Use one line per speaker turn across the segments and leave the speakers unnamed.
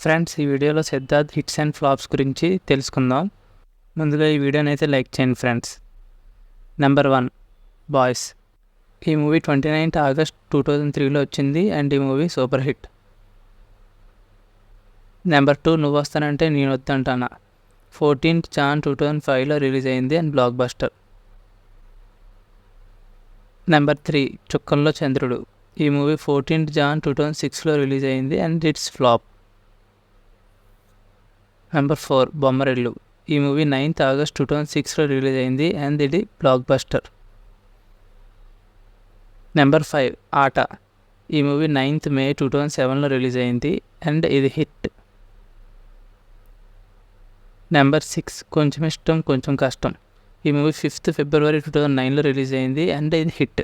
Friends, ఈ వీడియోలో Siddharth hits and flops గురించి తెలుసుకుందాం. ముందుగా ఈ వీడియోని అయితే లైక్ చేయండి ఫ్రెండ్స్. Number 1, boys. ఈ మూవీ 29th August 2003లో వచ్చింది అండ్ ఈ మూవీ సూపర్ హిట్. నెంబర్ 2, నువ్వు వస్తానంటే నేను వద్దంటానా. 14th Jan 2005లో రిలీజ్ అయింది అండ్ బ్లాక్ బస్టర్. నెంబర్ 3, చుక్కల్లో చంద్రుడు. ఈ మూవీ 14th Jan 2006లో రిలీజ్ అయింది and it's flop. Number 4, Bommarillu. ఈ మూవీ 9th August 2006లో రిలీజ్ అయింది అండ్ ఇది బ్లాక్ బస్టర్. నెంబర్ 5, ఆట. ఈ మూవీ 9th May 2007లో రిలీజ్ అయింది అండ్ ఇది హిట్. నెంబర్ 6, కొంచెం ఇష్టం కొంచెం కష్టం. ఈ మూవీ 5th February 2009లో రిలీజ్ అయింది అండ్ ఇది హిట్.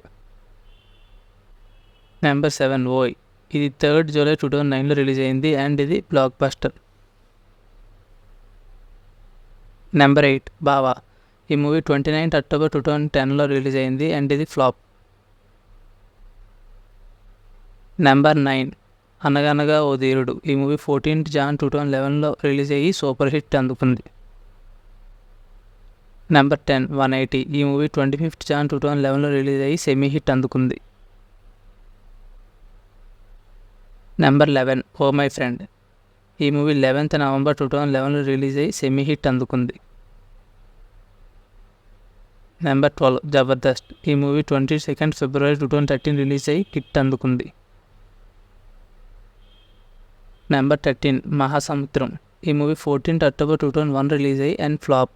నెంబర్ 7, ఓయ్. ఇది 3rd July 2009లో రిలీజ్ అయింది అండ్ ఇది బ్లాక్ బస్టర్. నెంబర్ 8, బావా. ఈ మూవీ 29th October 2010లో రిలీజ్ అయింది అండ్ ఇది ఫ్లాప్. నెంబర్ 9, అనగనగా ఓ ధీరుడు. ఈ మూవీ 14th Jan 2011లో రిలీజ్ అయ్యి సూపర్ హిట్ అందుకుంది. నెంబర్ 10, 180. ఈ మూవీ 25th Jan 2011లో రిలీజ్ అయ్యి సెమీ హిట్ అందుకుంది. Number 11, oh my friend. ఈ మూవీ 11th November 2011లో రిలీజ్ అయ్యి సెమీ హిట్ అందుకుంది. నెంబర్ 12, జబర్దస్త్. ఈ మూవీ 22nd February 2013 రిలీజ్ అయ్యి హిట్ అందుకుంది. నెంబర్ 13, మహాసముద్రం. ఈ మూవీ 14th October 2001 రిలీజ్ అయ్యి అండ్ ఫ్లాప్.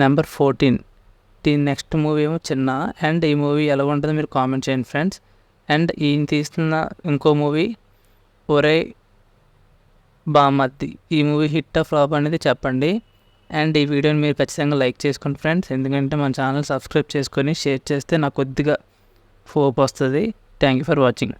నెంబర్ 14, దీని నెక్స్ట్ మూవీ ఏమో చిన్న అండ్ ఈ మూవీ ఎలా ఉంటుందో మీరు కామెంట్ చేయండి ఫ్రెండ్స్. అండ్ ఈయన తీస్తున్న ఇంకో మూవీ ఒరే బామ్మర్ది. ఈ మూవీ హిట్ ఫ్లాప్ అనేది చెప్పండి. అండ్ ఈ వీడియోని మీరు ఖచ్చితంగా లైక్ చేసుకోండి ఫ్రెండ్స్, ఎందుకంటే మన ఛానల్ సబ్స్క్రైబ్ చేసుకొని షేర్ చేస్తే నాకు కొద్దిగా హోప్ వస్తుంది. Thank you for watching.